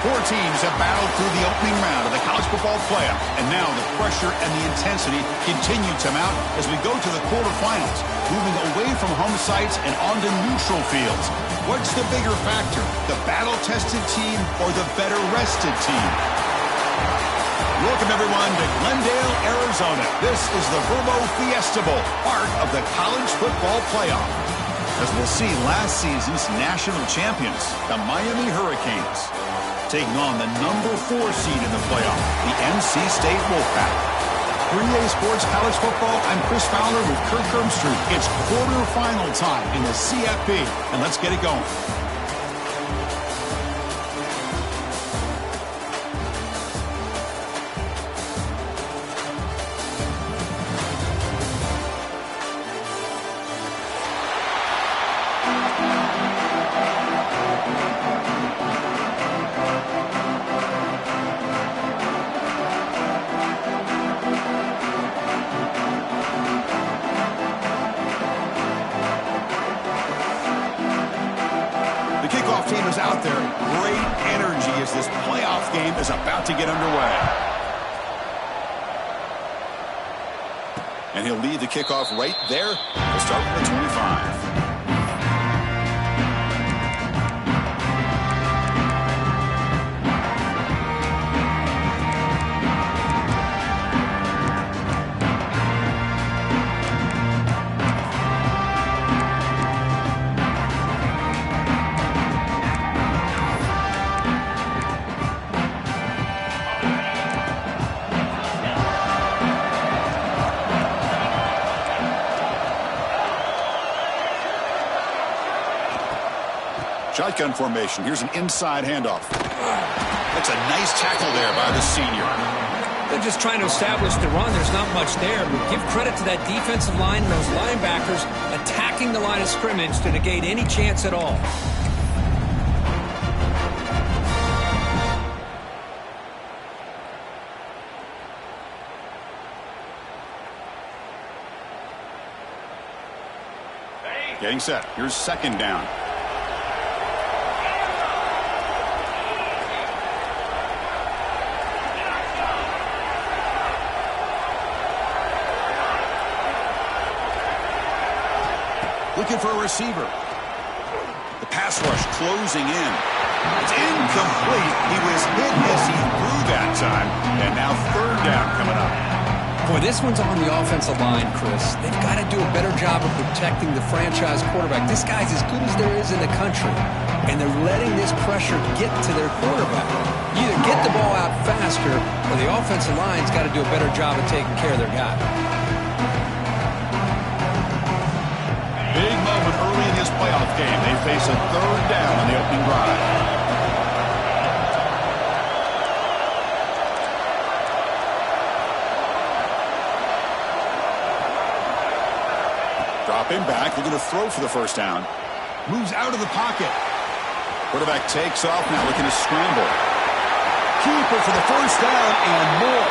Four teams have battled through the opening round of the college football playoff, and now the pressure and the intensity continue to mount as we go to the quarterfinals, moving away from home sites and onto neutral fields. What's the bigger factor, the battle-tested team or the better-rested team? Welcome, everyone, to Glendale, Arizona. This is the Verbo Fiesta Bowl, part of the college football playoff. As we'll see, last season's national champions, the Miami Hurricanes, taking on the number 4 seed in the playoff, the NC State Wolfpack. 3A Sports College Football, I'm Chris Fowler with Kirk Ermstrud. It's quarterfinal time in the CFP, and let's get it going. Team is out there. Great energy as this playoff game is about to get underway. And he'll lead the kickoff right there to start with the 25. Shotgun formation. Here's an inside handoff. That's a nice tackle there by the senior. They're just trying to establish the run. There's not much there, but give credit to that defensive line and those linebackers attacking the line of scrimmage to negate any chance at all. Getting set. Here's second down. Looking for a receiver. The pass rush closing in. It's incomplete. He was hit as he threw that time. And now third down coming up. Boy, this one's on the offensive line, Chris. They've got to do a better job of protecting the franchise quarterback. This guy's as good as there is in the country. And they're letting this pressure get to their quarterback. Either get the ball out faster or the offensive line's got to do a better job of taking care of their guy. Big moment early in this playoff game. They face a third down on the opening drive. Drop him back. Looking to throw for the first down. Moves out of the pocket. Quarterback takes off now, looking to scramble. Keeper for the first down and more.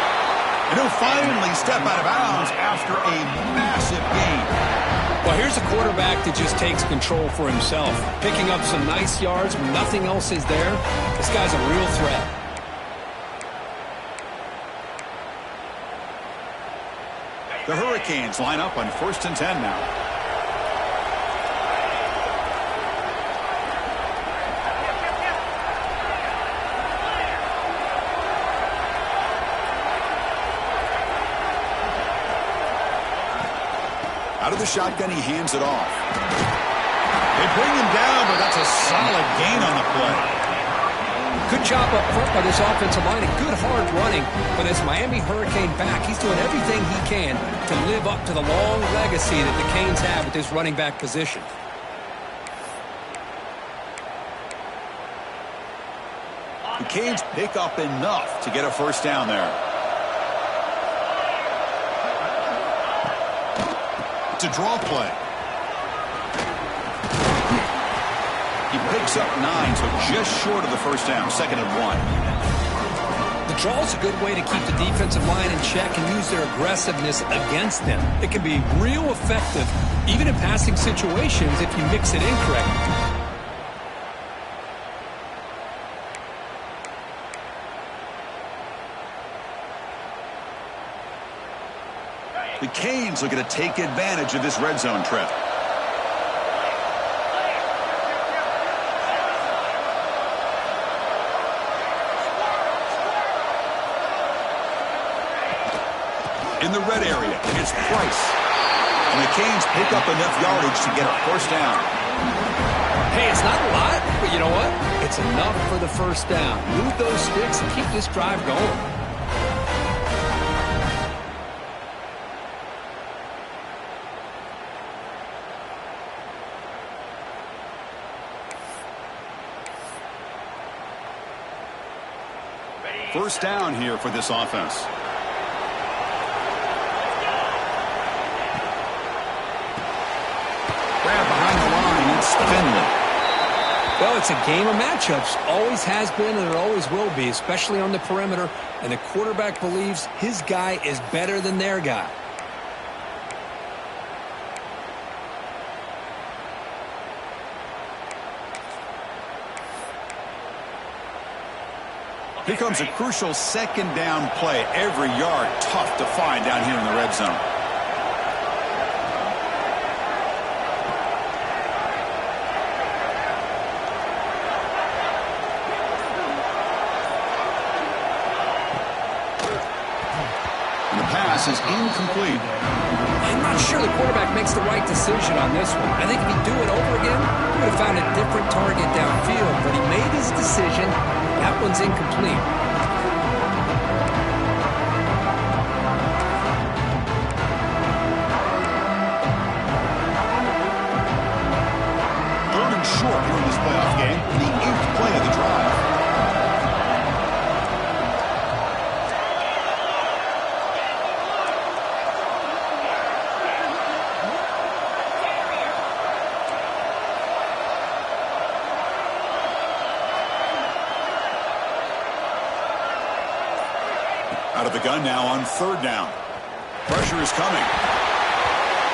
And he'll finally step out of bounds after a massive gain. Well, here's a quarterback that just takes control for himself. Picking up some nice yards when nothing else is there. This guy's a real threat. The Hurricanes line up on 1st and 10 now. Out of the shotgun, he hands it off. They bring him down, but that's a solid gain on the play. Good job up front by this offensive line and good hard running. But as Miami Hurricane back, he's doing everything he can to live up to the long legacy that the Canes have with this running back position. The Canes pick up enough to get a first down there. It's a draw play. He picks up 9, so just short of the first down, 2nd and 1. The draw is a good way to keep the defensive line in check and use their aggressiveness against them. It can be real effective, even in passing situations, if you mix it in correctly. The Canes looking to take advantage of this red zone trip. In the red area, it's Price. And the Canes pick up enough yardage to get a first down. Hey, it's not a lot, but you know what? It's enough for the first down. Move those sticks and keep this drive going. First down here for this offense. Grab behind the line, it's Finley. Well, it's a game of matchups. Always has been and it always will be, especially on the perimeter. And the quarterback believes his guy is better than their guy. Here comes a crucial second down play. Every yard tough to find down here in the red zone. And the pass is incomplete. I'm not sure the quarterback makes the right decision on this one. I think if he'd do it over again, he would have found a different target downfield. But he made his decision. That one's incomplete. Third and short here in this playoff game. The 8th play of the drive. Out of the gun now on third down. Pressure is coming.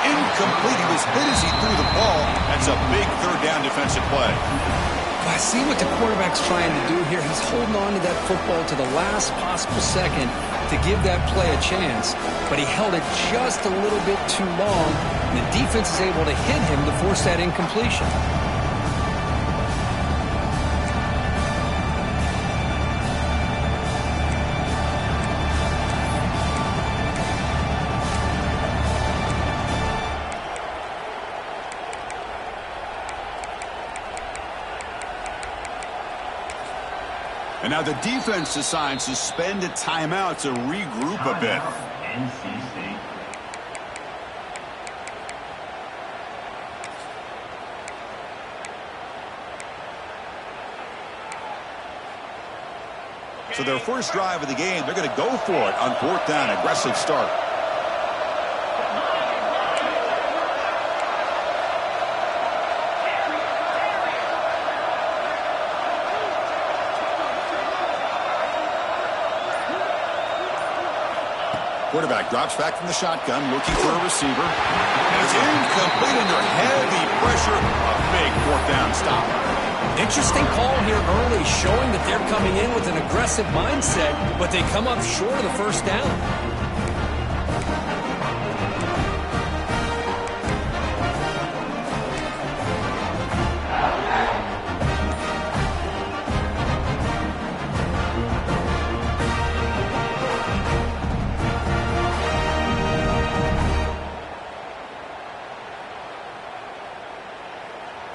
Incomplete. He was hit as he threw the ball. That's a big third down defensive play. I see what the quarterback's trying to do here. He's holding on to that football to the last possible second to give that play a chance. But he held it just a little bit too long. And the defense is able to hit him to force that incompletion. And now the defense decides to spend a timeout to regroup a bit. So their first drive of the game, they're going to go for it on fourth down. Aggressive start. Quarterback drops back from the shotgun, looking for a receiver. And it's incomplete under heavy pressure. A big fourth down stop. Interesting call here early, showing that they're coming in with an aggressive mindset, but they come up short of the first down.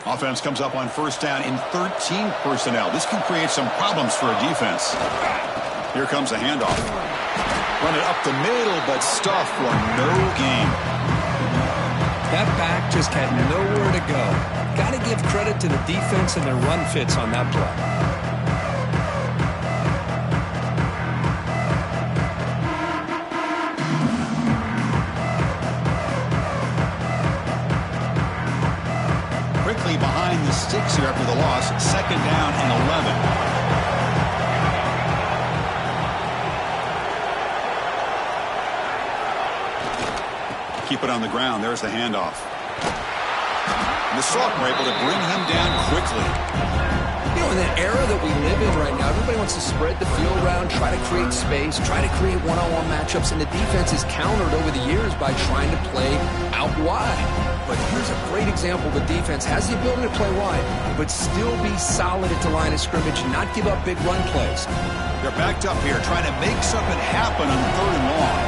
Offense comes up on first down in 13 personnel. This can create some problems for a defense. Here comes a handoff. Run it up the middle, but stuffed for no gain. That back just had nowhere to go. Got to give credit to the defense and their run fits on that play. Behind the sticks here after the loss. Second down and 11. Keep it on the ground. There's the handoff. And the Sophomore able to bring him down quickly. You know, in the era that we live in right now, everybody wants to spread the field around, try to create space, try to create one-on-one matchups, and the defense is countered over the years by trying to play out wide. But here's a great example. The defense has the ability to play wide, but still be solid at the line of scrimmage and not give up big run plays. They're backed up here, trying to make something happen on 3rd and long.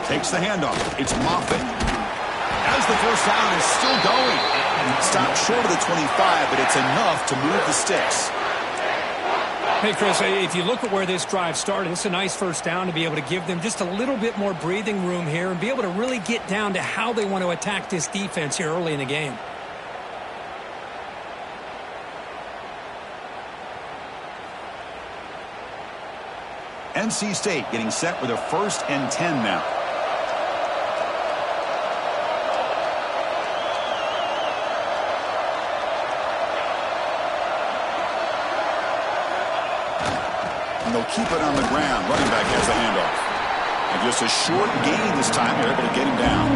Takes the handoff. It's Moffitt. As the first down is still going. Stopped short of the 25, but it's enough to move the sticks. Hey, Chris, if you look at where this drive started, it's a nice first down to be able to give them just a little bit more breathing room here and be able to really get down to how they want to attack this defense here early in the game. NC State getting set with a 1st and 10 now. And they'll keep it on the ground. Running back has the handoff. And just a short gain this time. They're able to get him down.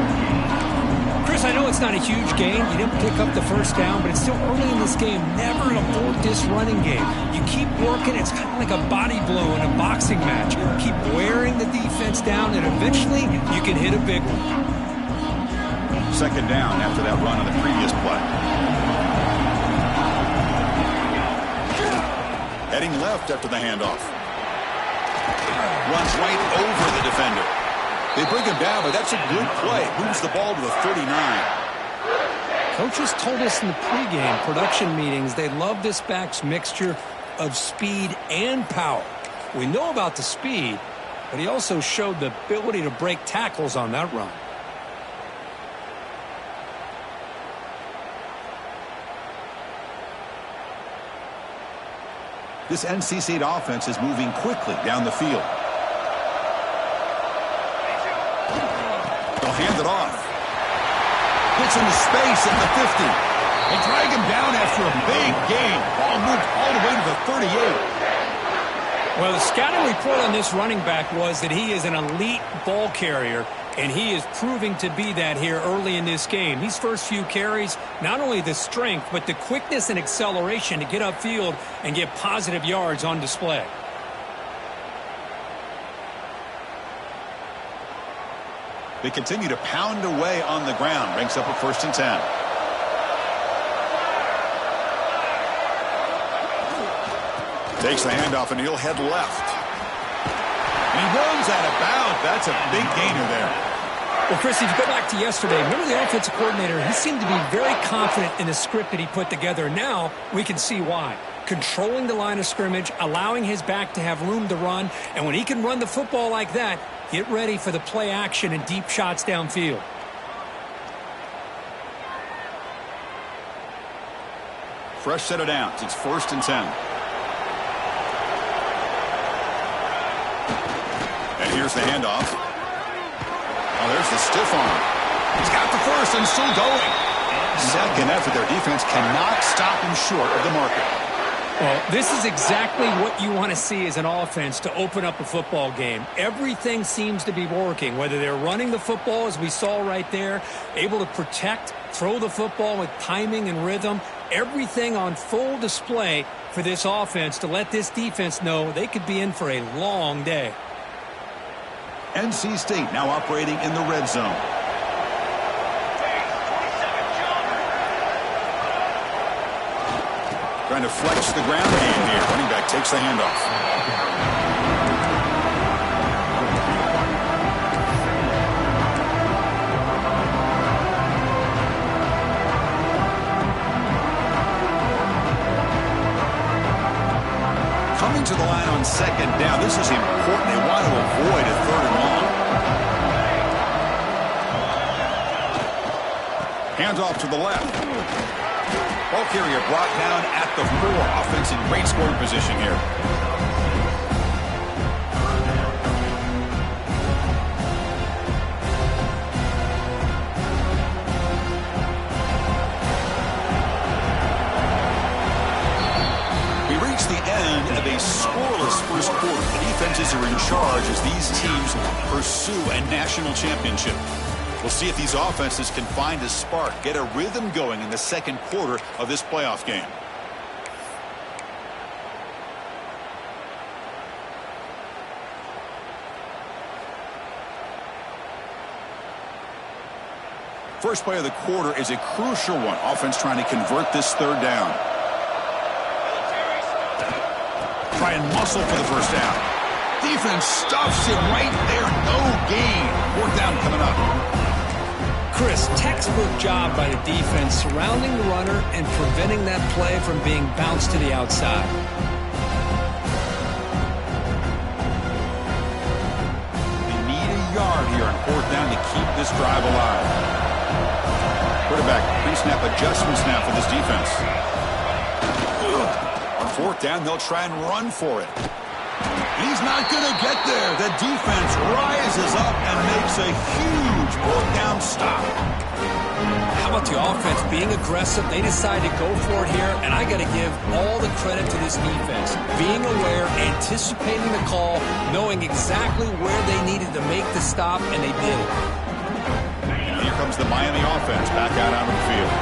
Chris, I know it's not a huge gain. You didn't pick up the first down, but it's still early in this game. Never abort this running game. You keep working. It's kind of like a body blow in a boxing match. Keep wearing the defense down, and eventually you can hit a big one. 2nd down after that run on the previous play. Heading left after the handoff. Runs right over the defender. They bring him down, but that's a good play. Moves the ball to the 39. Coaches told us in the pregame production meetings they love this back's mixture of speed and power. We know about the speed, but he also showed the ability to break tackles on that run. This NC State offense is moving quickly down the field. They'll hand it off. Gets into space at the 50. They drag him down after a big gain. Ball moved all the way to the 38. Well, the scouting report on this running back was that he is an elite ball carrier, and he is proving to be that here early in this game. These first few carries, not only the strength, but the quickness and acceleration to get upfield and get positive yards on display. They continue to pound away on the ground. Ranks up a 1st and 10. Takes the handoff, and he'll head left. And he runs out of bounds. That's a big gainer there. Well, Chris, if you go back to yesterday, remember the offensive coordinator, he seemed to be very confident in the script that he put together. Now we can see why. Controlling the line of scrimmage, allowing his back to have room to run, and when he can run the football like that, get ready for the play action and deep shots downfield. Fresh set of downs. It's 1st and 10. And here's the handoff. Oh, there's the stiff arm. He's got the first and still going. 2nd effort. Their defense cannot stop him short of the marker. Well, this is exactly what you want to see as an offense to open up a football game. Everything seems to be working, whether they're running the football, as we saw right there, able to protect, throw the football with timing and rhythm. Everything on full display for this offense to let this defense know they could be in for a long day. NC State now operating in the red zone. Trying to flex the ground game here. Running back takes the handoff. Coming to the line on 2nd down. This is important. They want to avoid a 3rd and long. Hands off to the left. Ball carrier brought down at the 4. Offense in great scoring position here. We reach the end of a scoreless first quarter. The defenses are in charge as these teams pursue a national championship. We'll see if these offenses can find a spark, get a rhythm going in the second quarter of this playoff game. First play of the quarter is a crucial one. Offense trying to convert this third down. Try and muscle for the first down. Defense stuffs it right there. No gain. Fourth down coming up. Chris, textbook job by the defense surrounding the runner and preventing that play from being bounced to the outside. They need a yard here on fourth down to keep this drive alive. Quarterback pre-snap adjustments now for this defense. On fourth down, they'll try and run for it. He's not going to get there. The defense rises up and makes a huge fourth down stop. How about the offense being aggressive? They decide to go for it here, and I got to give all the credit to this defense. Being aware, anticipating the call, knowing exactly where they needed to make the stop, and they did it. Here comes the Miami offense back out onto the field.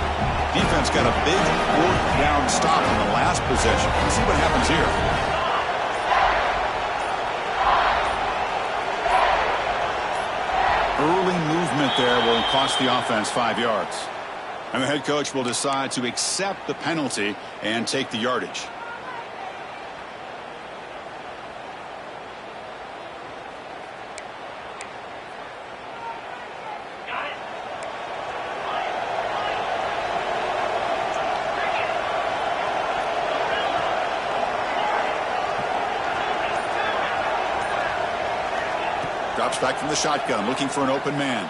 Defense got a big fourth down stop on the last possession. Let's see what happens here. Early movement there will cost the offense 5 yards. And the head coach will decide to accept the penalty and take the yardage. Drops back from the shotgun, looking for an open man.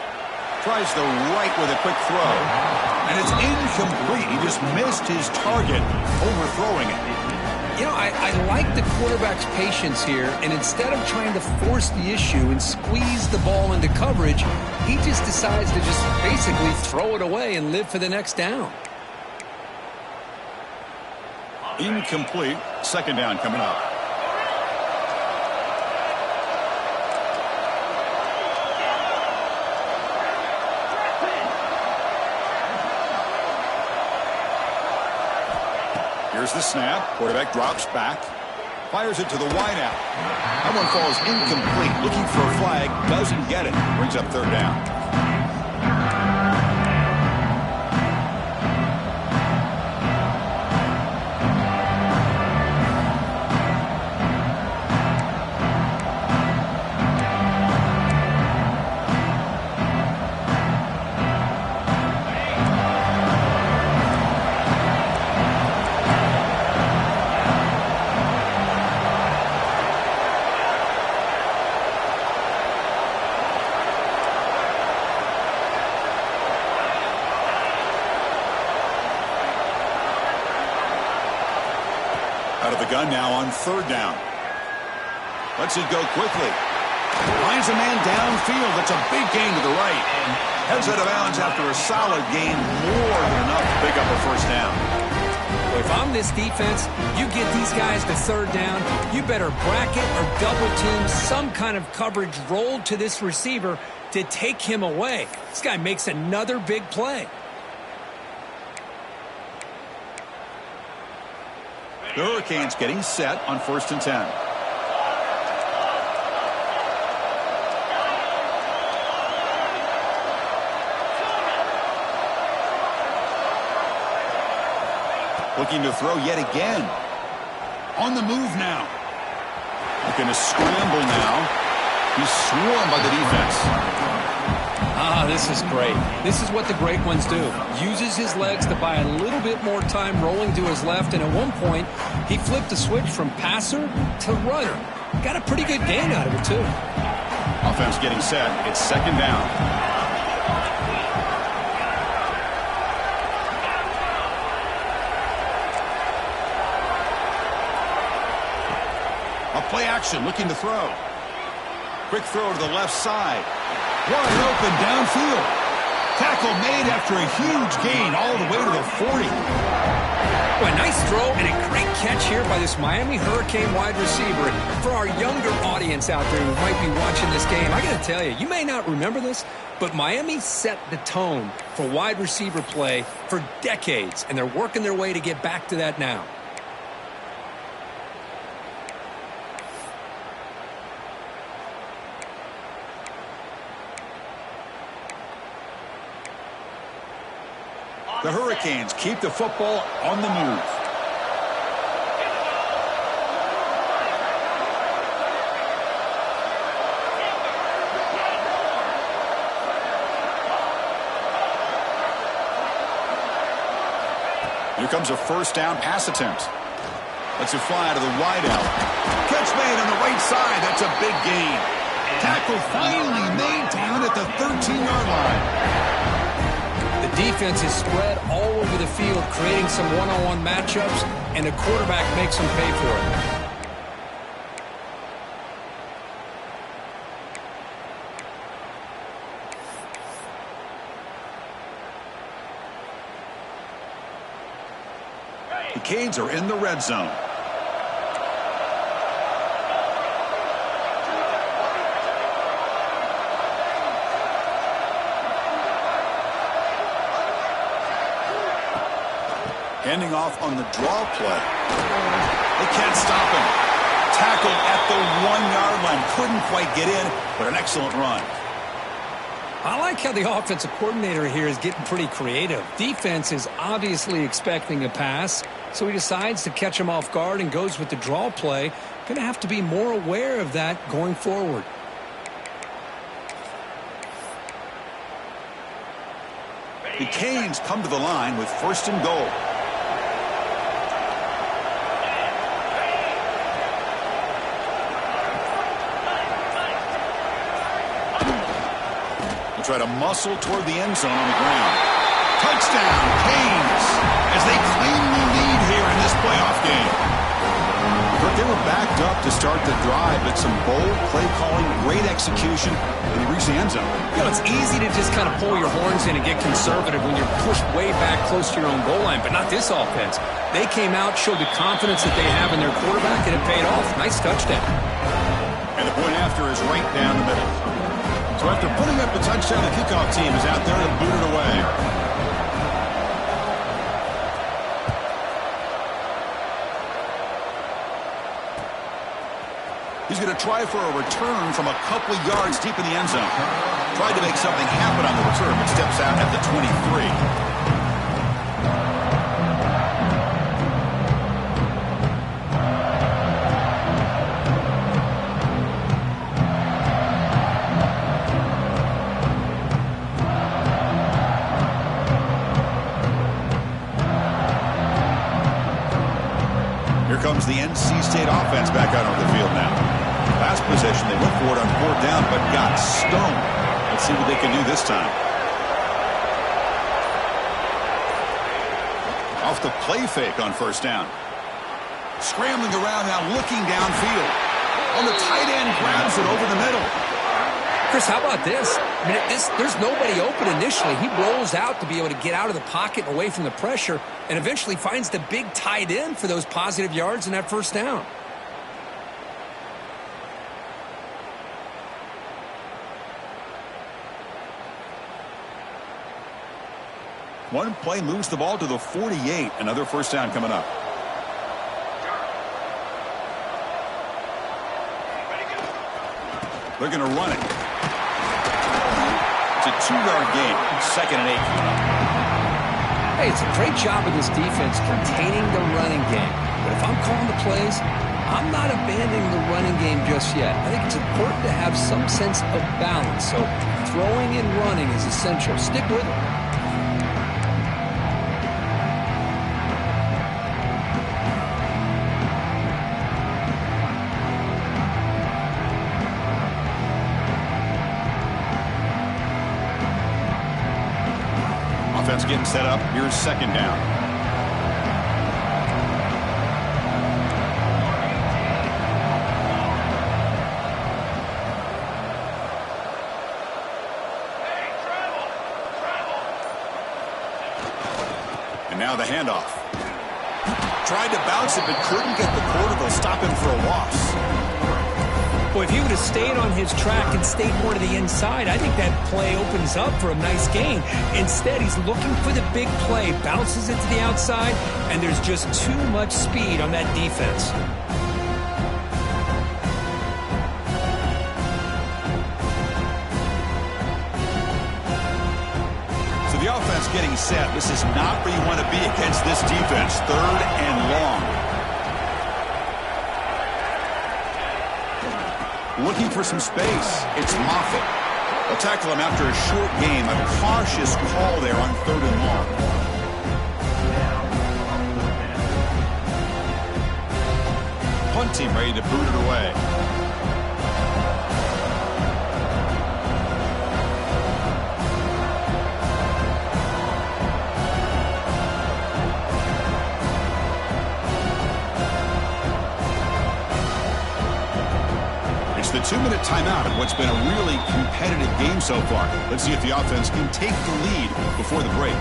Tries the right with a quick throw. And it's incomplete. He just missed his target, overthrowing it. You know, I like the quarterback's patience here, and instead of trying to force the issue and squeeze the ball into coverage, he just decides to just basically throw it away and live for the next down. Incomplete. Second down coming up. Here's the snap. Quarterback drops back. Fires it to the wideout. That one falls incomplete. Looking for a flag. Doesn't get it. Brings up third down. Out of the gun now on third down. Lets it go quickly. Finds a man downfield. That's a big gain to the right. And heads out of bounds after a solid gain. More than enough to pick up a first down. Well, if I'm this defense, you get these guys to third down, you better bracket or double team some kind of coverage rolled to this receiver to take him away. This guy makes another big play. The Hurricanes getting set on 1st and 10. Looking to throw yet again. On the move now. Looking to scramble now. He's swarmed by the defense. Ah, this is great. This is what the great ones do. Uses his legs to buy a little bit more time rolling to his left, and at one point, he flipped the switch from passer to runner. Got a pretty good gain out of it, too. Offense getting set. It's second down. A play action, looking to throw. Quick throw to the left side. Wide open downfield. Tackle made after a huge gain all the way to the 40. Well, a nice throw and a great catch here by this Miami Hurricane wide receiver. For our younger audience out there who might be watching this game, I got to tell you, you may not remember this, but Miami set the tone for wide receiver play for decades, and they're working their way to get back to that now. The Hurricanes keep the football on the move. Here comes a first down pass attempt. Lets it fly to the wide out. Catch made on the right side. That's a big gain. Tackle finally made down at the 13-yard line. The defense is spread all over the field, creating some one-on-one matchups, and the quarterback makes them pay for it. The Canes are in the red zone. Handing off on the draw play. They can't stop him. Tackled at the 1-yard line. Couldn't quite get in, but an excellent run. I like how the offensive coordinator here is getting pretty creative. Defense is obviously expecting a pass, so he decides to catch him off guard and goes with the draw play. Going to have to be more aware of that going forward. The Canes come to the line with first and goal. Try to muscle toward the end zone on the ground. Touchdown, Canes, as they claim the lead here in this playoff game. But they were backed up to start the drive, but some bold play calling, great execution, and they reached the end zone. You know, it's easy to just kind of pull your horns in and get conservative when you're pushed way back close to your own goal line, but not this offense. They came out, showed the confidence that they have in their quarterback, and it paid off. Nice touchdown. And the point after is right down the middle. So after putting up the touchdown, the kickoff team is out there to boot it away. He's going to try for a return from a couple of yards deep in the end zone. Tried to make something happen on the return, but steps out at the 23. Comes the NC State offense back out on the field now. Last possession, they went for it on 4th down, but got stoned. Let's see what they can do this time. Off the play fake on 1st down. Scrambling around now, looking downfield. On the tight end, grabs it over the middle. Chris, how about this? I mean, there's nobody open initially. He rolls out to be able to get out of the pocket and away from the pressure and eventually finds the big tight end for those positive yards in that 1st down. One play moves the ball to the 48. Another 1st down coming up. They're going to run it. It's a 2-yard gain. 2nd and 8 coming up. Hey, it's a great job of this defense containing the running game. But if I'm calling the plays, I'm not abandoning the running game just yet. I think it's important to have some sense of balance. So throwing and running is essential. Stick with it. Offense getting set up. Here's 2nd down. And now the handoff. Tried to bounce it, but couldn't get the quarter. They'll stop him for a loss. Well, if he would have stayed on his track and stayed more to the inside, I think that play opens up for a nice gain. Instead, he's looking for the big play, bounces it to the outside, and there's just too much speed on that defense. So the offense getting set. This is not where you want to be against this defense. 3rd and long. Looking for some space. It's Moffitt. They'll tackle him after a short game. A cautious call there on 3rd and long. Punt team ready to boot it away. The 2-minute timeout of what's been a really competitive game so far. Let's see if the offense can take the lead before the break.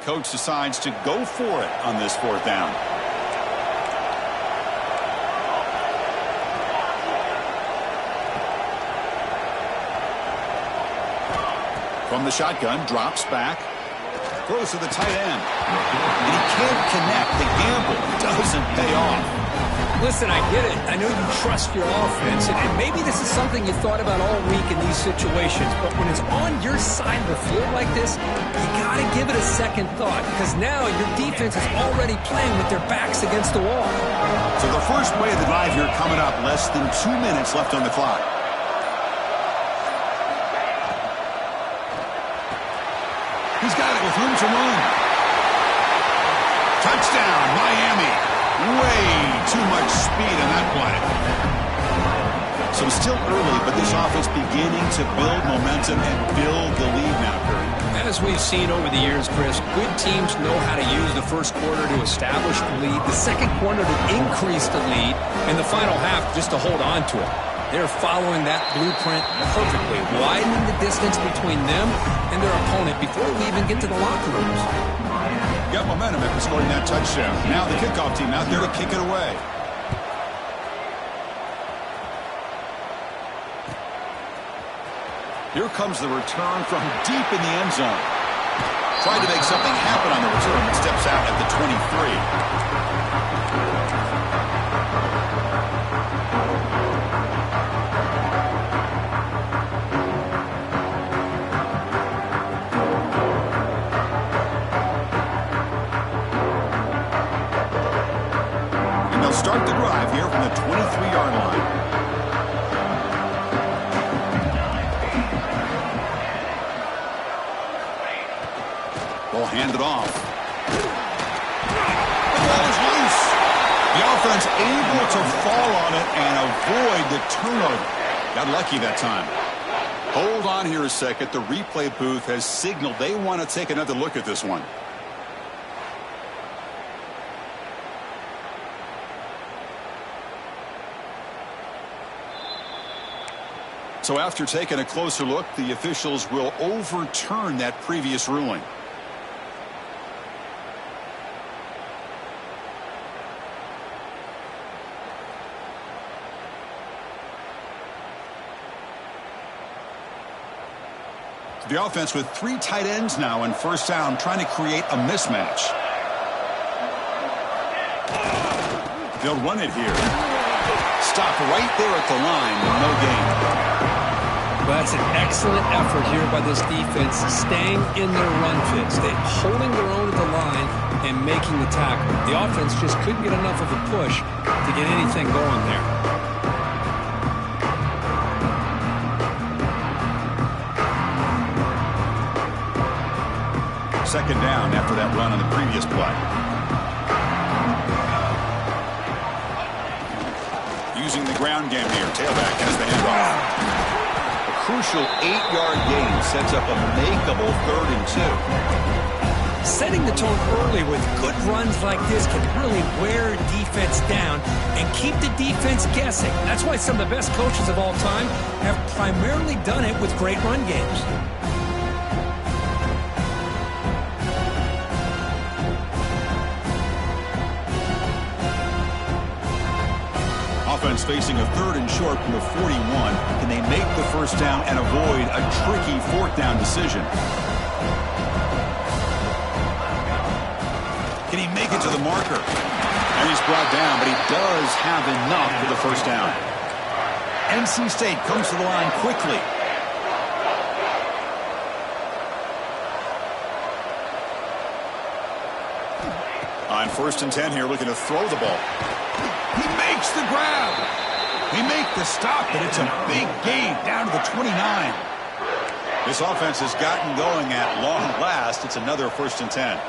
Coach decides to go for it on this 4th down. From the shotgun, drops back, throws to the tight end. And he can't connect. The gamble doesn't pay off. Listen, I get it. I know you trust your offense, and maybe this is something you thought about all week in these situations, but when it's on your side of the field like this, you got to give it a second thought, because now your defense is already playing with their backs against the wall. So the first play of the drive here coming up, less than 2 minutes left on the clock. He's got it with room to run. Touchdown, Miami. Way too much speed on that play. So it's still early, but this offense beginning to build momentum and build the lead now, Curry. As we've seen over the years, Chris, good teams know how to use the first quarter to establish the lead, the second quarter to increase the lead, and the final half just to hold on to it. They're following that blueprint perfectly, widening the distance between them and their opponent before we even get to the locker rooms. Got momentum after scoring that touchdown. Now the kickoff team out there to kick it away. Here comes the return from deep in the end zone. Tried to make something happen on the return, but steps out at the 23. Start the drive here from the 23-yard line. They'll hand it off. The ball is loose. The offense able to fall on it and avoid the turnover. Got lucky that time. Hold on here a second. The replay booth has signaled they want to take another look at this one. So after taking a closer look, the officials will overturn that previous ruling. The offense with 3 tight ends now in first down, trying to create a mismatch. They'll run it here. Stop right there at the line with no gain. Well, that's an excellent effort here by this defense, staying in their run fits. They're holding their own at the line and making the tackle. The offense just couldn't get enough of a push to get anything going there. Second down after that run on the previous play. Using the ground game here. Tailback has the handoff. A crucial 8-yard gain sets up a makeable 3rd and 2. Setting the tone early with good runs like this can really wear a defense down and keep the defense guessing. That's why some of the best coaches of all time have primarily done it with great run games. Offense facing a 3rd and short from the 41. Can they make the first down and avoid a tricky 4th down decision? Can he make it to the marker? And he's brought down, but he does have enough for the first down. NC State comes to the line quickly. On 1st and 10 here, looking to throw the ball. He makes the grab. He make the stop, but it's a big gain down to the 29. This offense has gotten going at long last. It's another 1st and 10.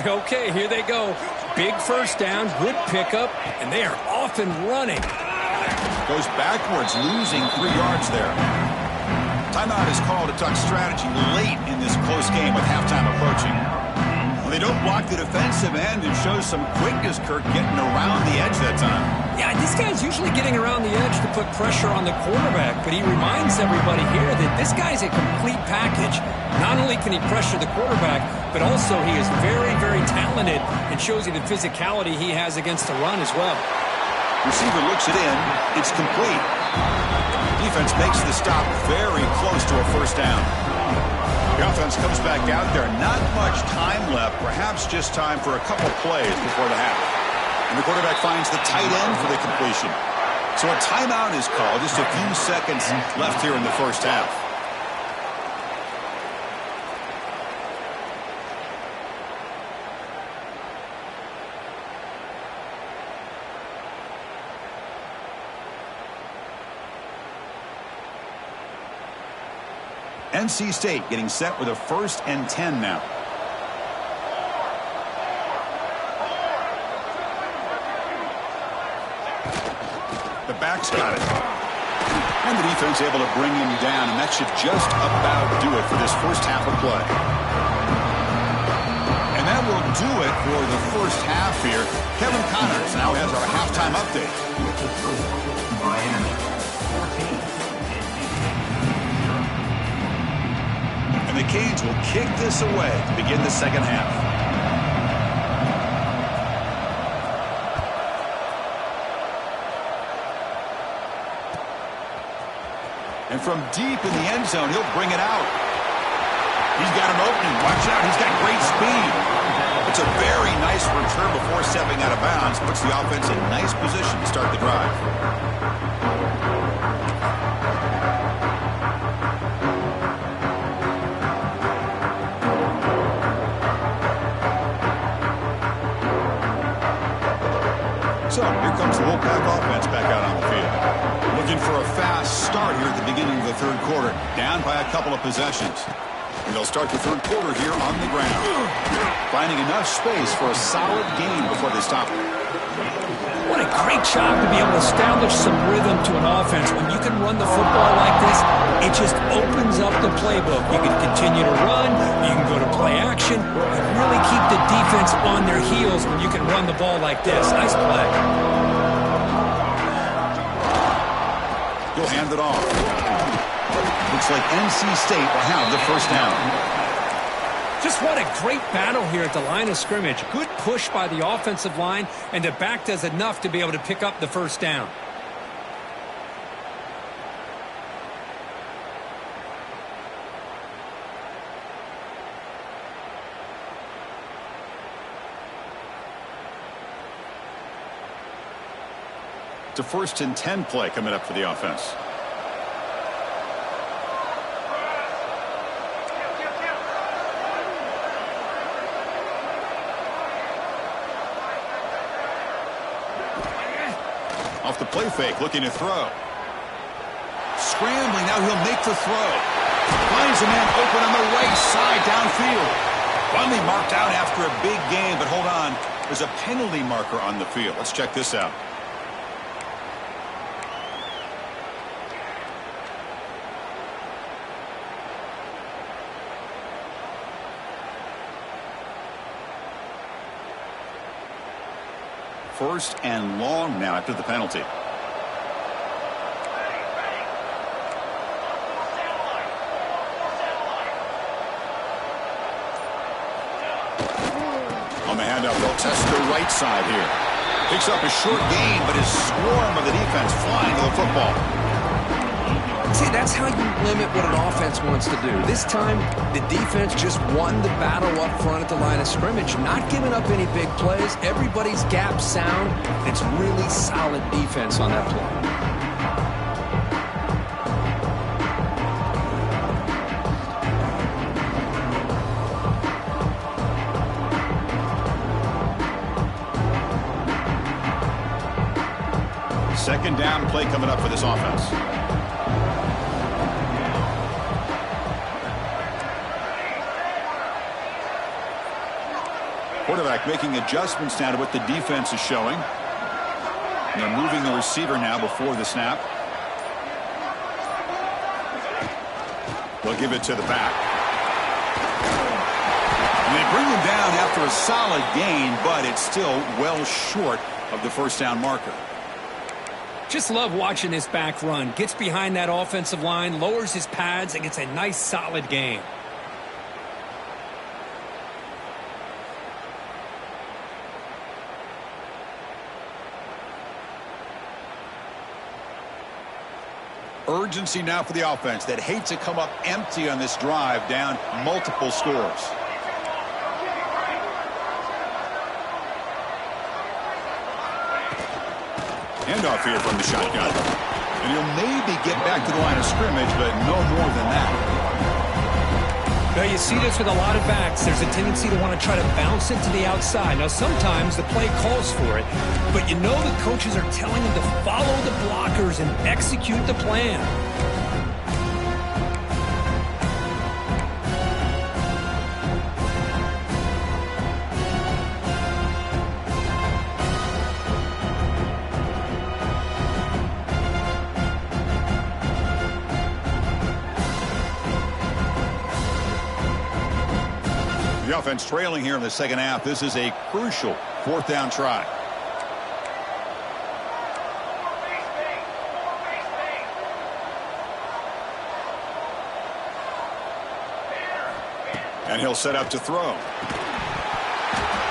Okay, here they go. Big first down, good pickup, and they are off and running. Goes backwards, losing 3 yards there. Timeout is called to talk strategy late in this close game with halftime approaching. They don't block the defensive end and shows some quickness, Kirk, getting around the edge that time. Yeah, this guy's usually getting around the edge to put pressure on the quarterback, but he reminds everybody here that this guy's a complete package. Not only can he pressure the quarterback, but also he is very, very talented and shows you the physicality he has against the run as well. Receiver looks it in. It's complete. Defense makes the stop very close to a first down. The offense comes back out there. Not much time left. Perhaps just time for a couple plays before the half. And the quarterback finds the tight end for the completion. So a timeout is called. Just a few seconds left here in the first half. NC State getting set with a 1st and 10 now. The back's got it. And the defense able to bring him down, and that should just about do it for this first half of play. And that will do it for the first half here. Kevin Connors now has our halftime update. And the Canes will kick this away to begin the second half. And from deep in the end zone, he'll bring it out. He's got an opening. Watch out. He's got great speed. It's a very nice return before stepping out of bounds. Puts the offense in nice position to start the drive. So here comes the Wolfpack offense back out on the field. Looking for a fast start here at the beginning of the 3rd quarter. Down by a couple of possessions. And they'll start the 3rd quarter here on the ground. Finding enough space for a solid gain before they stop it. What a great job to be able to establish some rhythm to an offense. When you can run the football like this, it just opens up the playbook. You can continue to run, you can go to play action, and really keep the defense on their heels when you can run the ball like this. Nice play. He'll hand it off. Looks like NC State will have the first down. Just what a great battle here at the line of scrimmage. Good push by the offensive line, and the back does enough to be able to pick up the first down. It's a 1st and 10 play coming up for the offense. Off the play fake, looking to throw. Scrambling, now he'll make the throw. Finds a man open on the right side downfield. Finally marked out after a big gain, but hold on. There's a penalty marker on the field. Let's check this out. first and long now after the penalty. On the handoff, they'll test the right side here. Picks up a short gain, but his swarm of the defense flying to the football. See, that's how you limit what an offense wants to do. This time, the defense just won the battle up front at the line of scrimmage, not giving up any big plays. Everybody's gap sound. It's really solid defense on that play. Second down play coming up for this offense. Quarterback making adjustments now to what the defense is showing. They're moving the receiver now before the snap. They'll give it to the back. And they bring him down after a solid gain, but it's still well short of the first down marker. Just love watching this back run. Gets behind that offensive line, lowers his pads, and gets a nice solid gain. Urgency now for the offense that hates to come up empty on this drive, down multiple scores. Handoff here from the shotgun. And he'll maybe get back to the line of scrimmage, but no more than that. Now, you see this with a lot of backs. There's a tendency to want to try to bounce it to the outside. Now, sometimes the play calls for it, but you know the coaches are telling them to follow the blockers and execute the plan. The offense trailing here in the second half. This is a crucial fourth down try. And he'll set up to throw.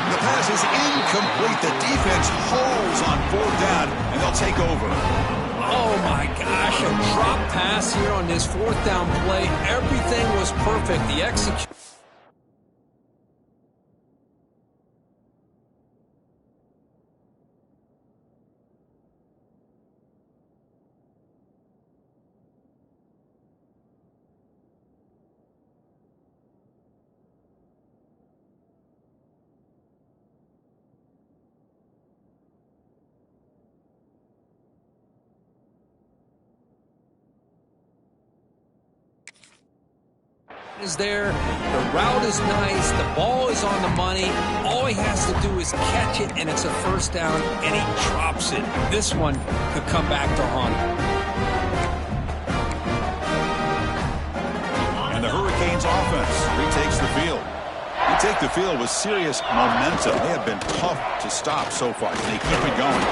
The pass is incomplete. The defense holds on fourth down, and they'll take over. Oh, my gosh, a drop pass here on this fourth down play. Everything was perfect. The execution. Is there, the route is nice, the ball is on the money, all he has to do is catch it and it's a first down and he drops it. This one could come back to haunt him. And the Hurricanes offense retakes the field. They take the field with serious momentum. They have been tough to stop so far, and they keep it going.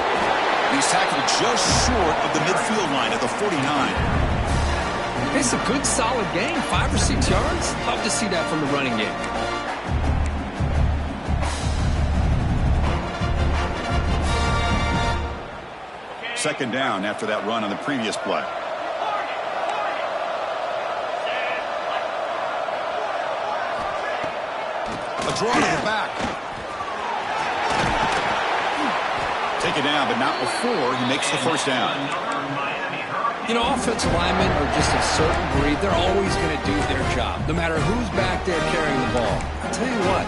He's tackled just short of the midfield line at the 49. It's a good, solid game, 5 or 6 yards. Love to see that from the running game. Second down after that run on the previous play. A draw to the back. Take it down, but not before he makes the first down. You know, offensive linemen are just a certain breed. They're always going to do their job, no matter who's back there carrying the ball. I'll tell you what,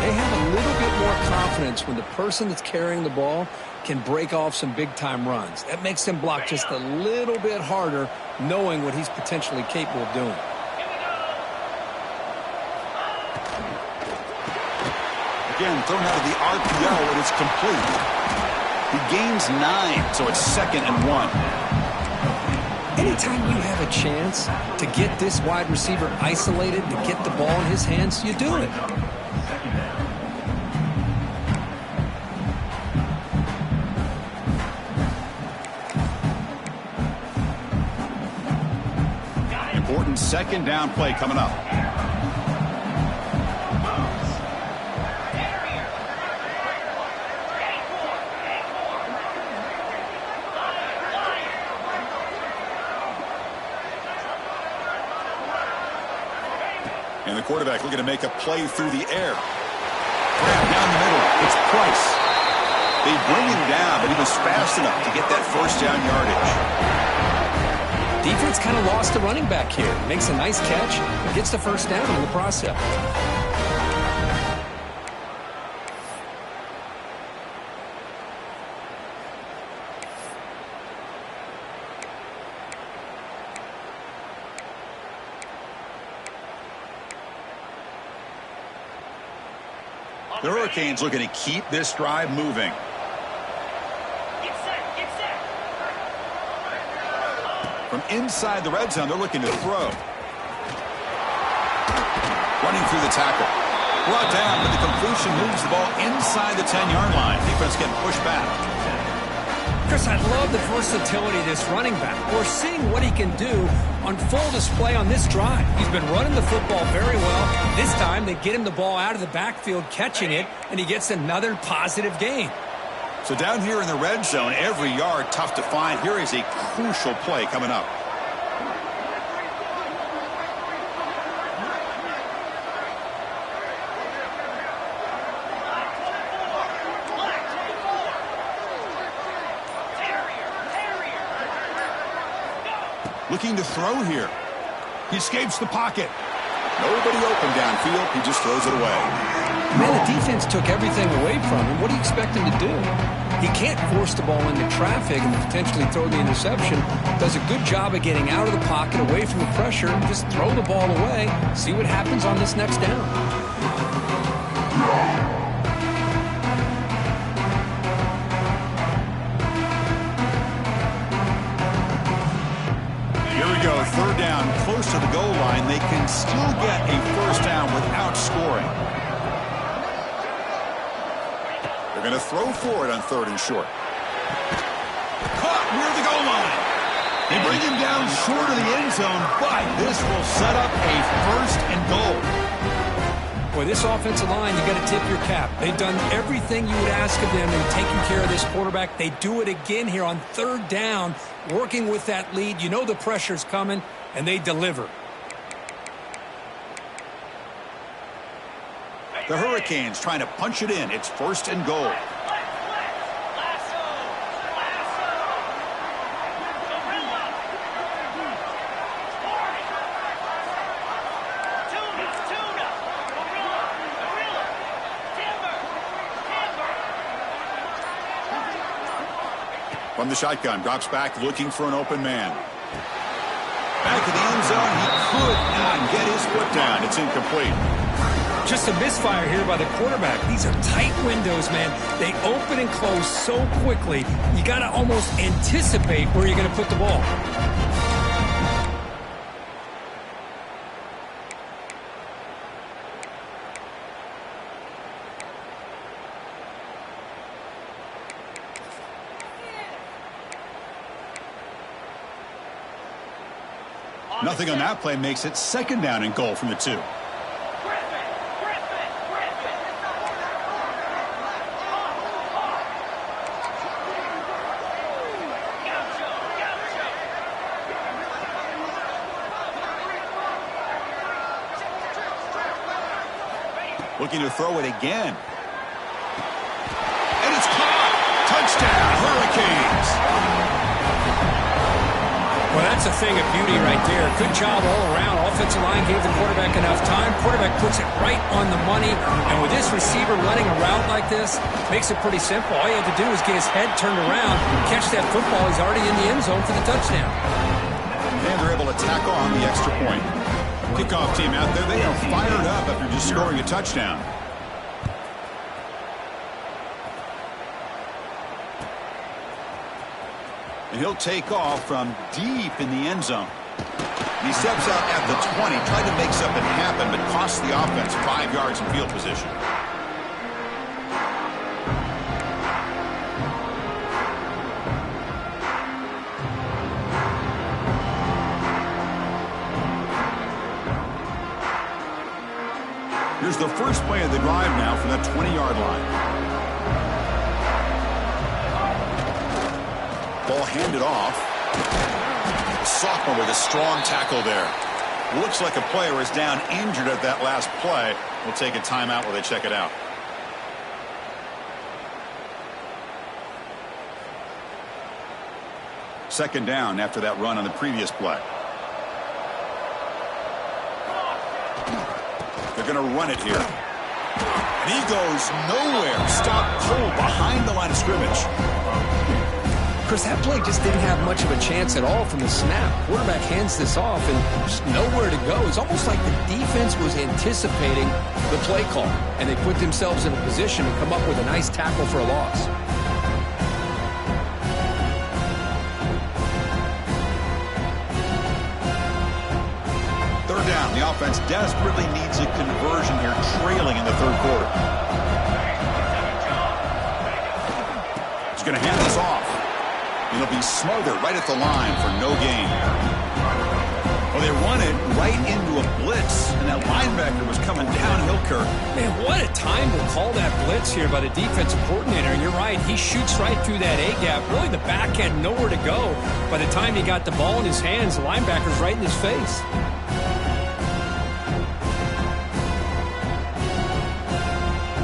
they have a little bit more confidence when the person that's carrying the ball can break off some big-time runs. That makes them block just a little bit harder, knowing what he's potentially capable of doing. Again, thrown out of the RPO, and it's complete. He gains 9, so it's 2nd and 1. Anytime you have a chance to get this wide receiver isolated, to get the ball in his hands, you do it. important second down play coming up. And the quarterback looking to make a play through the air. Grab down the middle. It's Price. They bring him down, but he was fast enough to get that first down yardage. Defense kind of lost the running back here. Makes a nice catch, but gets the first down in the process. The Hurricanes looking to keep this drive moving. From inside the red zone, they're looking to throw. Running through the tackle. Brought down, but the completion moves the ball inside the 10-yard line. Defense getting pushed back. Chris, I love the versatility of this running back. We're seeing what he can do on full display on this drive. He's been running the football very well. This time, they get him the ball out of the backfield, catching it, and he gets another positive gain. So down here in the red zone, every yard tough to find. Here is a crucial play coming up. Looking to throw here. He escapes the pocket. Nobody open downfield. He just throws it away. Man, the defense took everything away from him. What do you expect him to do? He can't force the ball into traffic and potentially throw the interception. Does a good job of getting out of the pocket, away from the pressure, and just throw the ball away. See what happens on this next down. Third down, close to the goal line. They can still get a first down without scoring. They're going to throw for it on third and short. Caught near the goal line. They bring him down short of the end zone, but this will set up a first and goal. Boy, this offensive line, you got to tip your cap. They've done everything you would ask of them in taking care of this quarterback. They do it again here on third down, working with that lead. You know the pressure's coming, and they deliver. The Hurricanes trying to punch it in. It's first and goal. From the shotgun, drops back, looking for an open man. Back in the end zone, he could not get his foot down. It's incomplete. Just a misfire here by the quarterback. These are tight windows, man. They open and close so quickly, you got to almost anticipate where you're going to put the ball. Nothing on that play makes it second down and goal from the 2. Looking to throw it again. And it's caught. Touchdown, Hurricanes. Well, that's a thing of beauty right there. Good job all around. Offensive line gave the quarterback enough time. Quarterback puts it right on the money. And with this receiver running a route like this, makes it pretty simple. All you have to do is get his head turned around, catch that football. He's already in the end zone for the touchdown. And they're able to tackle on the extra point. Kickoff team out there, they are fired up after just scoring a touchdown. And he'll take off from deep in the end zone. He steps out at the 20, tried to make something happen, but cost the offense 5 yards in field position. Here's the first play of the drive now from that 20-yard line. Ball handed off. Sophomore with a strong tackle there. Looks like a player is down injured at that last play. We'll take a timeout while they check it out. Second down after that run on the previous play. They're going to run it here. And he goes nowhere. Stop cold behind the line of scrimmage. Chris, that play just didn't have much of a chance at all from the snap. Quarterback hands this off and just nowhere to go. It's almost like the defense was anticipating the play call, and they put themselves in a position to come up with a nice tackle for a loss. Third down. The offense desperately needs a conversion here, trailing in the third quarter. He's going to hand this off. It'll be smothered right at the line for no gain. Well, they run it right into a blitz, and that linebacker was coming downhill, Kirk. Man, what a time to call that blitz here by the defensive coordinator. And you're right, he shoots right through that A-gap. Really, the back had nowhere to go. By the time he got the ball in his hands, the linebacker's right in his face.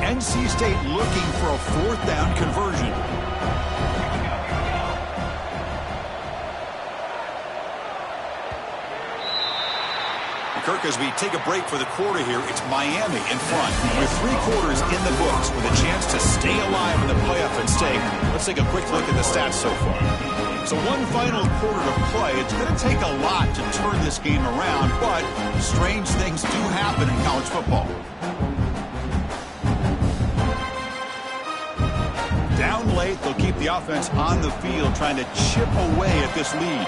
NC State looking for a fourth down conversion. Kirk, as we take a break for the quarter here, it's Miami in front. With 3 quarters in the books with a chance to stay alive in the playoff at stake. Let's take a quick look at the stats so far. So one final quarter to play. It's going to take a lot to turn this game around, but strange things do happen in college football. Down late, they'll keep the offense on the field trying to chip away at this lead.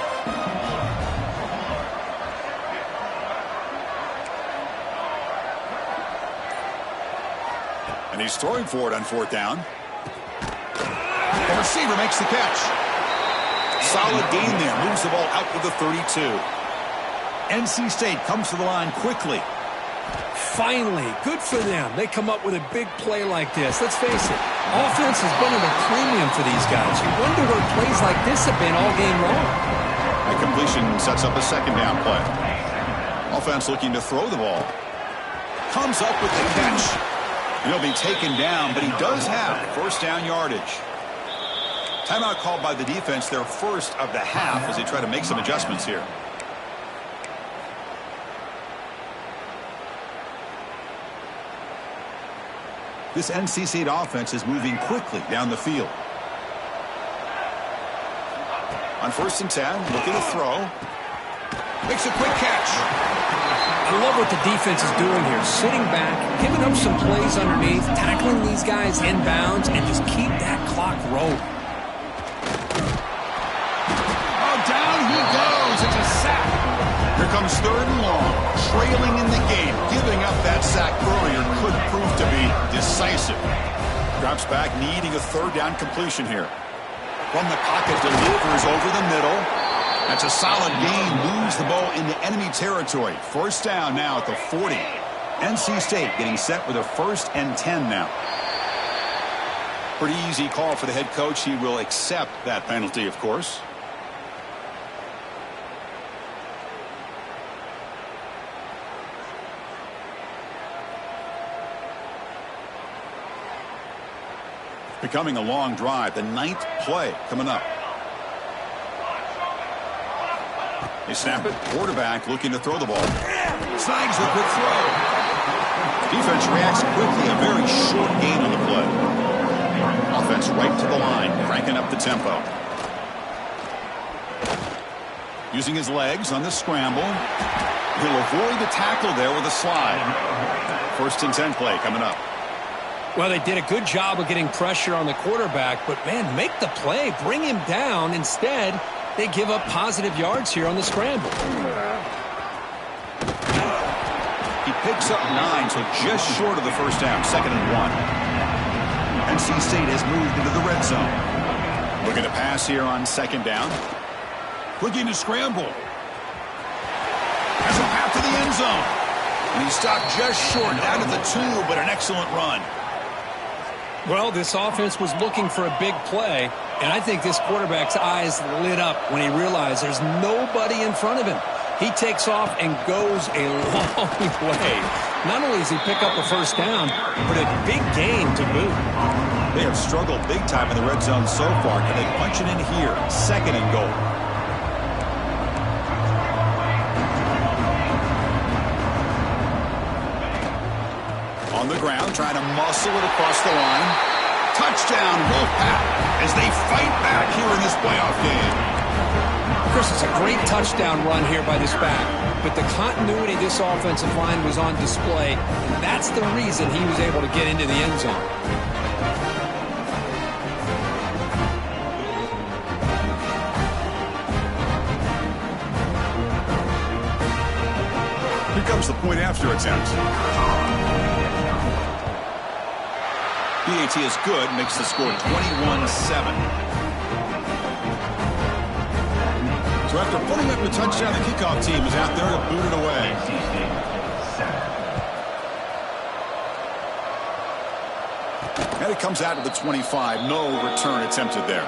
And he's throwing for it on fourth down. The receiver makes the catch. Solid gain there. Moves the ball out to the 32. NC State comes to the line quickly. Finally, good for them. They come up with a big play like this. Let's face it, offense has been at a premium for these guys. You wonder where plays like this have been all game long. That completion sets up a second down play. Offense looking to throw the ball. Comes up with the catch. He'll be taken down, but he does have first down yardage. Timeout called by the defense, their first of the half, as they try to make some adjustments here. This NC State offense is moving quickly down the field. On 1st and 10, looking to throw. Makes a quick catch. I love what the defense is doing here. Sitting back, giving up some plays underneath, tackling these guys inbounds, and just keep that clock rolling. Oh, down he goes. It's a sack. Here comes 3rd and long. Trailing in the game. Giving up that sack earlier could prove to be decisive. Drops back, needing a 3rd down completion here. From the pocket, delivers over the middle. That's a solid gain. Moves the ball into enemy territory. First down now at the 40. NC State getting set with a 1st and 10 now. Pretty easy call for the head coach. He will accept that penalty, of course. Becoming a long drive. The 9th play coming up. They snap it. Quarterback looking to throw the ball. Snags the quick throw. Defense reacts quickly. A very short gain on the play. Offense right to the line, cranking up the tempo. Using his legs on the scramble. He'll avoid the tackle there with a slide. 1st and 10 play coming up. Well, they did a good job of getting pressure on the quarterback, but, man, make the play. Bring him down. Instead, they give up positive yards here on the scramble. He picks up 9, so just short of the first down. 2nd and 1. NC State has moved into the red zone. Looking to pass here on 2nd down. Looking to scramble. Has a path to the end zone. And he stopped just short, down to the 2, but an excellent run. Well, this offense was looking for a big play, and I think this quarterback's eyes lit up when he realized there's nobody in front of him. He takes off and goes a long way. Not only does he pick up a first down, but a big gain to boot. They have struggled big time in the red zone so far. Can they punch it in here? 2nd and goal. On the ground, trying to muscle it across the line. Touchdown, Wolfpack, as they fight back here in this playoff game. Chris, it's a great touchdown run here by this back, but the continuity of this offensive line was on display, and that's the reason he was able to get into the end zone. Here comes the point after attempt. PAT is good, makes the score 21-7. So after putting up the touchdown, the kickoff team is out there to boot it away. And it comes out to the 25. No return attempted there.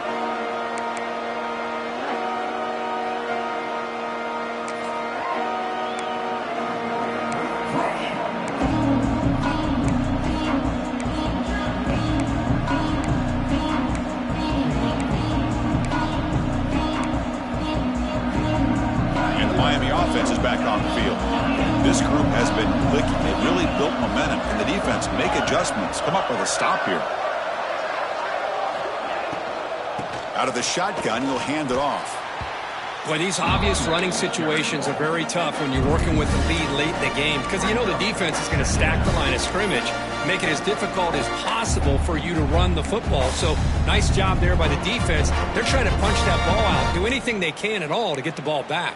Back on the field. This group has been clicking. They've really built momentum, and the defense make adjustments. Come up with a stop here. Out of the shotgun, he'll hand it off. Boy, these obvious running situations are very tough when you're working with the lead late in the game, because you know the defense is going to stack the line of scrimmage, make it as difficult as possible for you to run the football. So nice job there by the defense. They're trying to punch that ball out, do anything they can at all to get the ball back.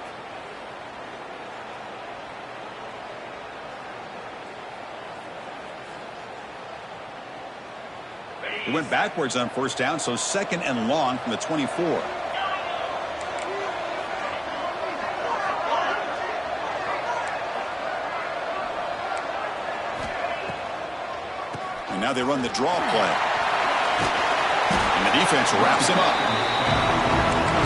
He went backwards on first down, so 2nd and long from the 24. And now they run the draw play. And the defense wraps him up.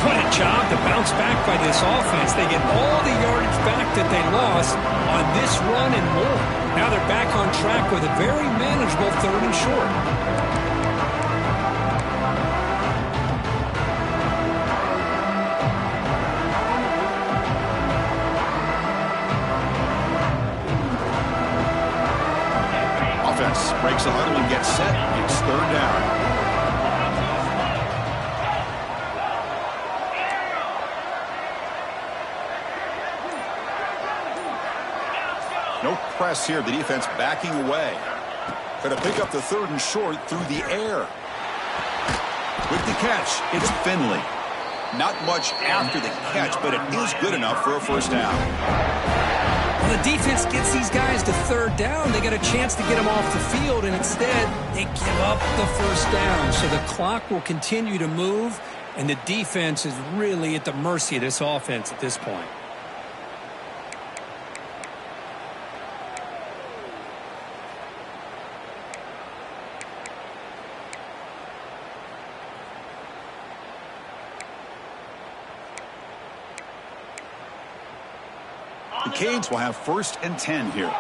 What a job to bounce back by this offense. They get all the yardage back that they lost on this run and more. Now they're back on track with a very manageable 3rd and short. Breaks the huddle and gets set. It's 3rd down. No press here. The defense backing away. Going to pick up the 3rd and short through the air. With the catch, it's Finley. Not much after the catch, but it is good enough for a first down. Well, the defense gets these guys to 3rd down. They got a chance to get them off the field, and instead they give up the first down. So the clock will continue to move, and the defense is really at the mercy of this offense at this point. The Canes will have 1st and 10 here.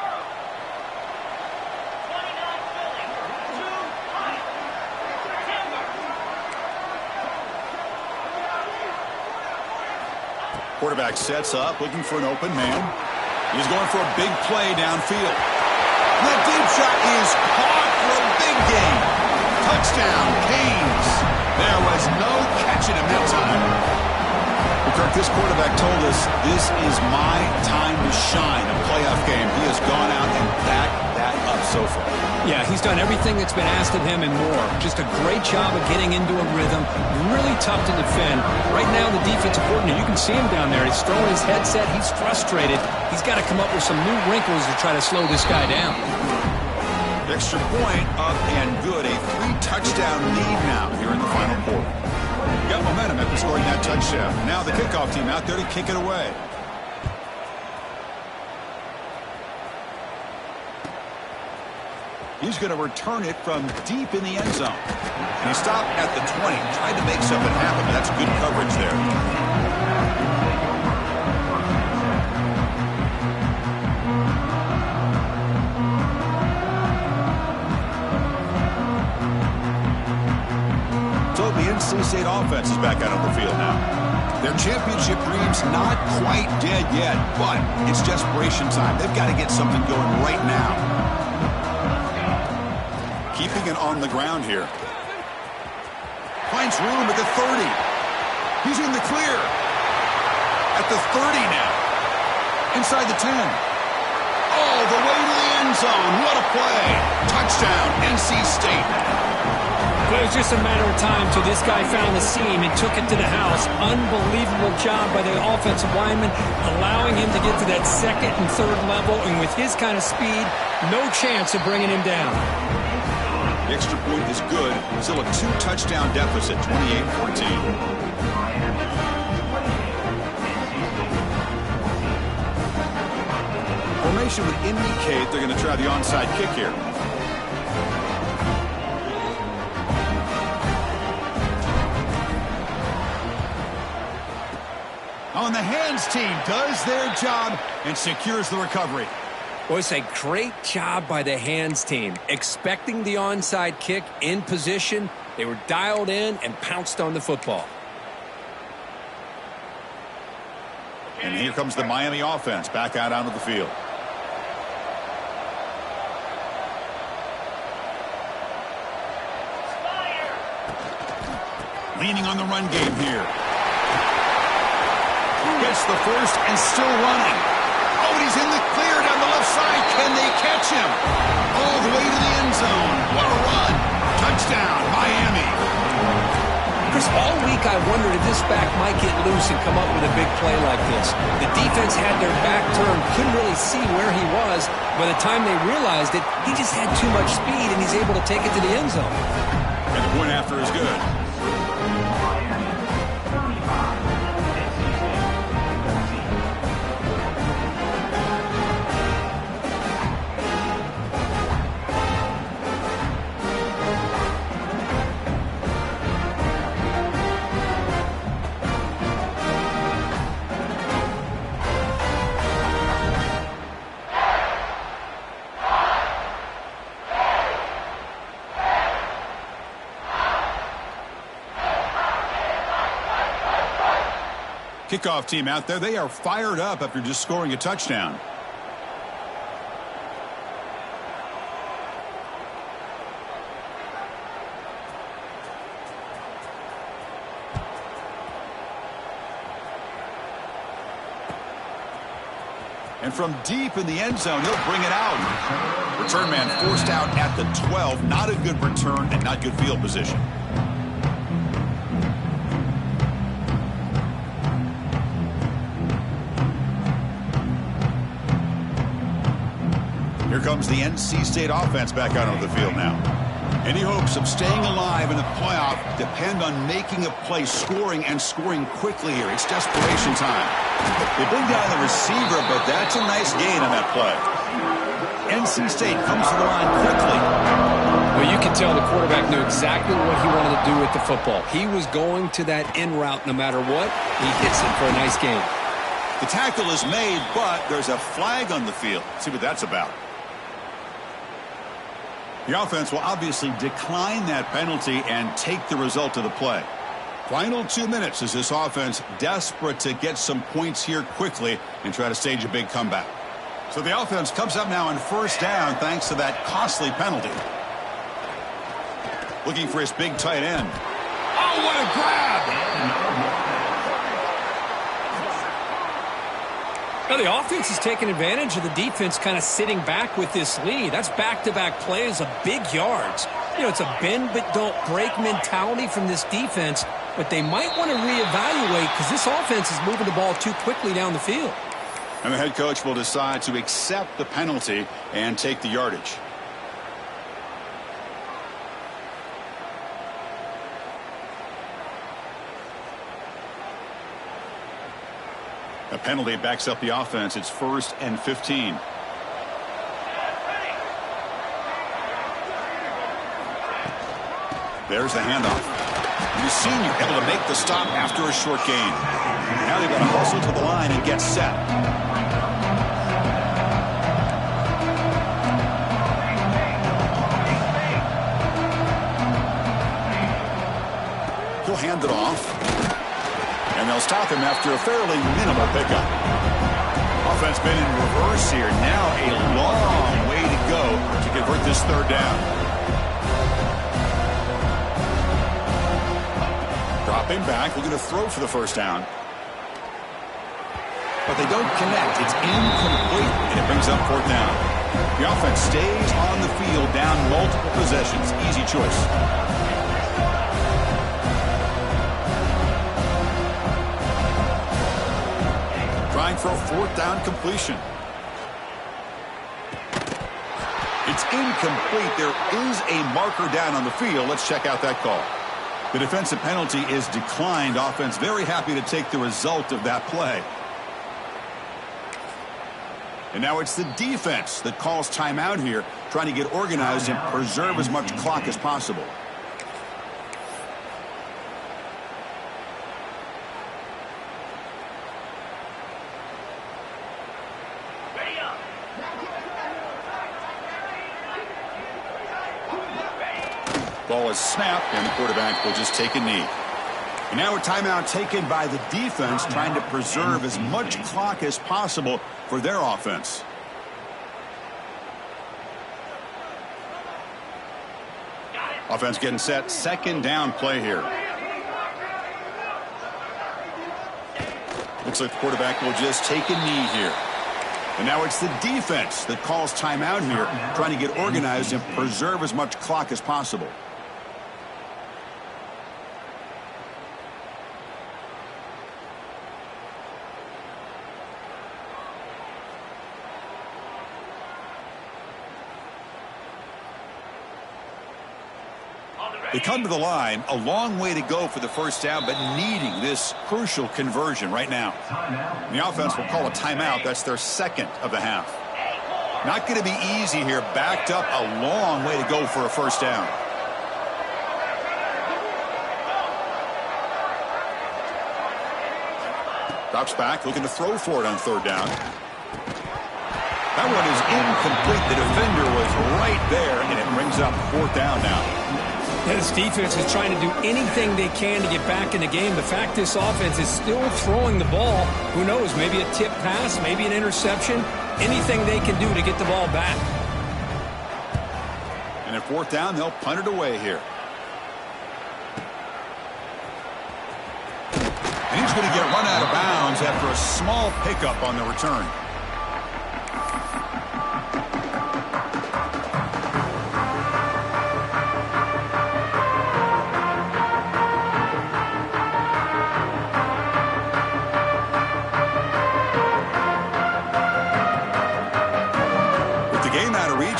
Quarterback sets up, looking for an open man. He's going for a big play downfield. The deep shot is caught for a big gain. Touchdown, Canes. There was no catching him that time. Kirk, this quarterback told us this is my time to shine, a playoff game. He has gone out and backed that up so far. Yeah, he's done everything that's been asked of him and more. Just a great job of getting into a rhythm. Really tough to defend. Right now, the defensive coordinator, you can see him down there. He's throwing his headset. He's frustrated. He's got to come up with some new wrinkles to try to slow this guy down. Extra point up and good. A 3-touchdown lead now here in the final quarter. Got momentum after scoring that touchdown. Now the kickoff team out there to kick it away. He's going to return it from deep in the end zone. And he stopped at the 20, tried to make something happen, but that's good coverage there. The NC State offense is back out on the field now. Their championship dream's not quite dead yet, but it's desperation time. They've got to get something going right now. Keeping it on the ground here. Finds room at the 30. He's in the clear. At the 30 now. Inside the 10. All the way to the end zone. What a play. Touchdown, NC State. Well, it was just a matter of time till this guy found the seam and took it to the house. Unbelievable job by the offensive lineman, allowing him to get to that second and third level. And with his kind of speed, no chance of bringing him down. The extra point is good. Still a 2-touchdown deficit, 28-14. Formation would indicate they're going to try the onside kick here. On the hands team does their job and secures the recovery. Well, it's a great job by the hands team. Expecting the onside kick in position, they were dialed in and pounced on the football. And here comes the Miami offense back out onto the field. Leaning on the run game here. Gets the first and still running. Oh, and he's in the clear down the left side. Can they catch him? All the way to the end zone. What a run. Touchdown, Miami. Chris, all week I wondered if this back might get loose and come up with a big play like this. The defense had their back turned, couldn't really see where he was. By the time they realized it, he just had too much speed, and he's able to take it to the end zone. And the point after is good. Kickoff team out there, they are fired up after just scoring a touchdown. And from deep in the end zone, he'll bring it out. Return man forced out at the 12. Not a good return and not good field position. Here comes the NC State offense back out on the field now. Any hopes of staying alive in the playoff depend on making a play, scoring, and scoring quickly here. It's desperation time. They bring down the receiver, but that's a nice gain on that play. NC State comes to the line quickly. Well, you can tell the quarterback knew exactly what he wanted to do with the football. He was going to that in route no matter what. He hits it for a nice gain. The tackle is made, but there's a flag on the field. Let's see what that's about. The offense will obviously decline that penalty and take the result of the play. Final 2 minutes as this offense desperate to get some points here quickly and try to stage a big comeback. So the offense comes up now on first down thanks to that costly penalty. Looking for his big tight end. Oh, what a grab! Now, the offense is taking advantage of the defense kind of sitting back with this lead. That's back-to-back plays of big yards. You know, it's a bend but don't break mentality from this defense, but they might want to reevaluate because this offense is moving the ball too quickly down the field. And the head coach will decide to accept the penalty and take the yardage. A penalty backs up the offense. It's 1st and 15. There's the handoff. The senior able to make the stop after a short gain. Now they've got to hustle to the line and get set. He'll hand it off. And they'll stop him after a fairly minimal pickup. Offense been in reverse here. Now a long way to go to convert this third down. Dropping back, looking to throw for the first down. But they don't connect. It's incomplete, and it brings up fourth down. The offense stays on the field down multiple possessions. Easy choice. Trying for a fourth down completion. It's incomplete. There is a marker down on the field. Let's check out that call. The defensive penalty is declined. Offense very happy to take the result of that play. And now it's the defense that calls timeout here, trying to get organized and preserve as much clock as possible. Ball is snapped, and the quarterback will just take a knee. And now a timeout taken by the defense, trying to preserve as much clock as possible for their offense. Offense getting set. Second down play here. Looks like the quarterback will just take a knee here. And now it's the defense that calls timeout here, trying to get organized and preserve as much clock as possible. They come to the line, a long way to go for the first down, but needing this crucial conversion right now. The offense will call a timeout. That's their second of the half. Not going to be easy here. Backed up, a long way to go for a first down. Drops back, looking to throw for it on third down. That one is incomplete. The defender was right there, and it brings up fourth down now. This defense is trying to do anything they can to get back in the game. The fact this offense is still throwing the ball, who knows, maybe a tip pass, maybe an interception, anything they can do to get the ball back. And at fourth down, they'll punt it away here. And he's going to get run out of bounds after a small pickup on the return.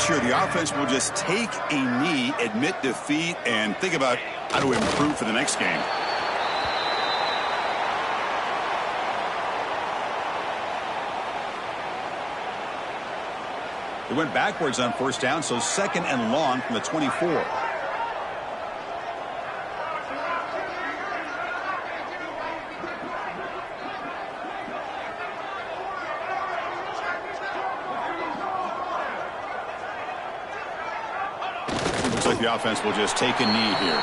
Here, the offense will just take a knee, admit defeat, and think about how to improve for the next game. They went backwards on first down, so second and long from the 24. The offense will just take a knee here.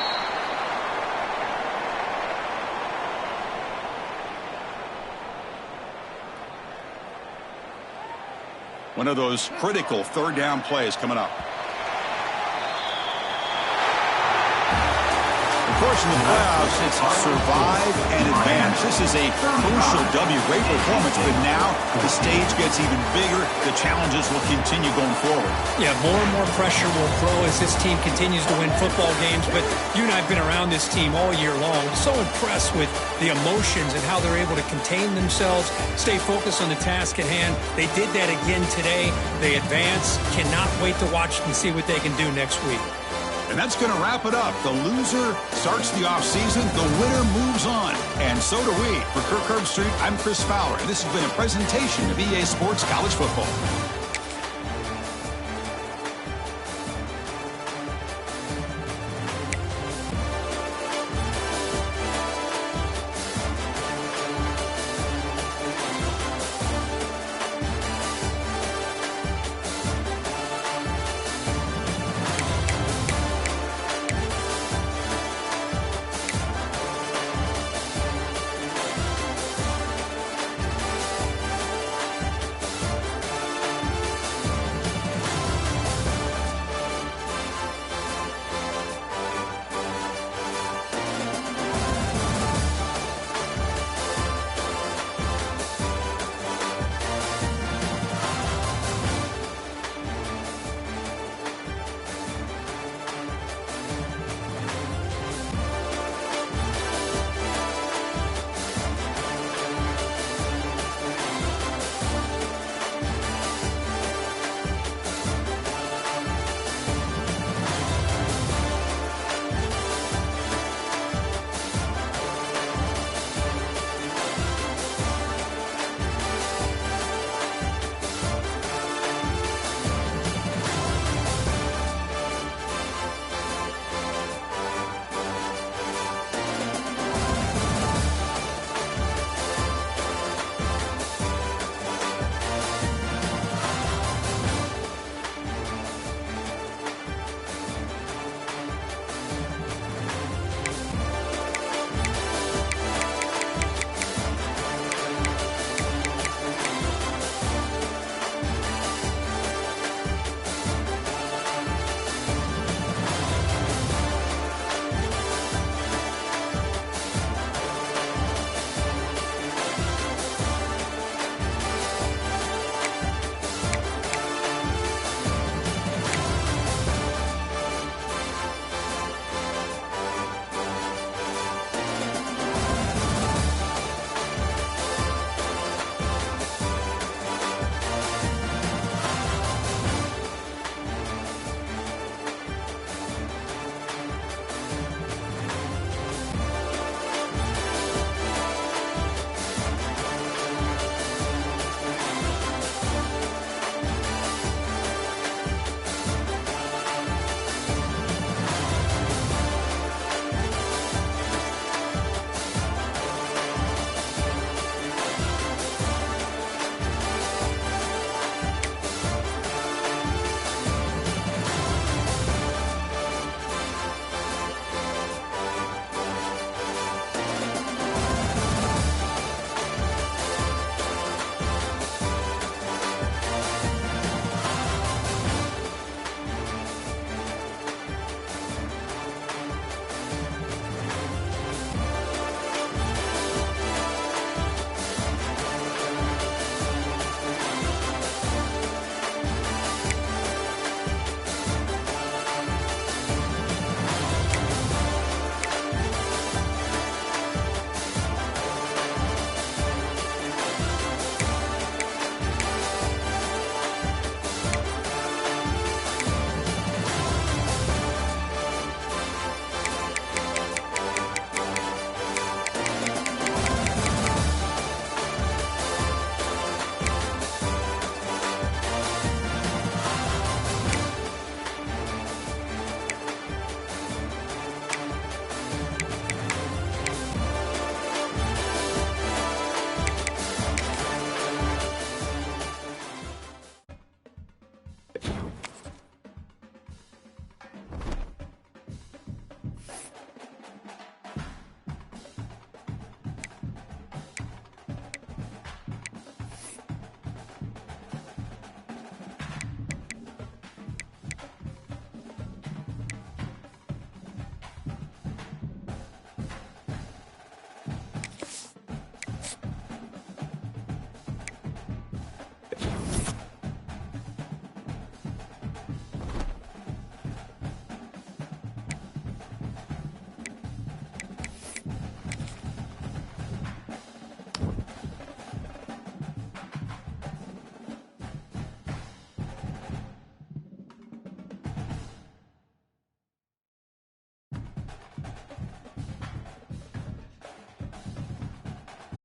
One of those critical third down plays coming up. Of course, in the playoffs, it's survive and advance. This is a crucial W. Great performance, but now the stage gets even bigger. The challenges will continue going forward. Yeah, more and more pressure will grow as this team continues to win football games. But you and I have been around this team all year long. So impressed with the emotions and how they're able to contain themselves, stay focused on the task at hand. They did that again today. They advance. Cannot wait to watch and see what they can do next week. And that's going to wrap it up. The loser starts the offseason. The winner moves on. And so do we. For Kirk Herbstreit, I'm Chris Fowler. And this has been a presentation of EA Sports College Football.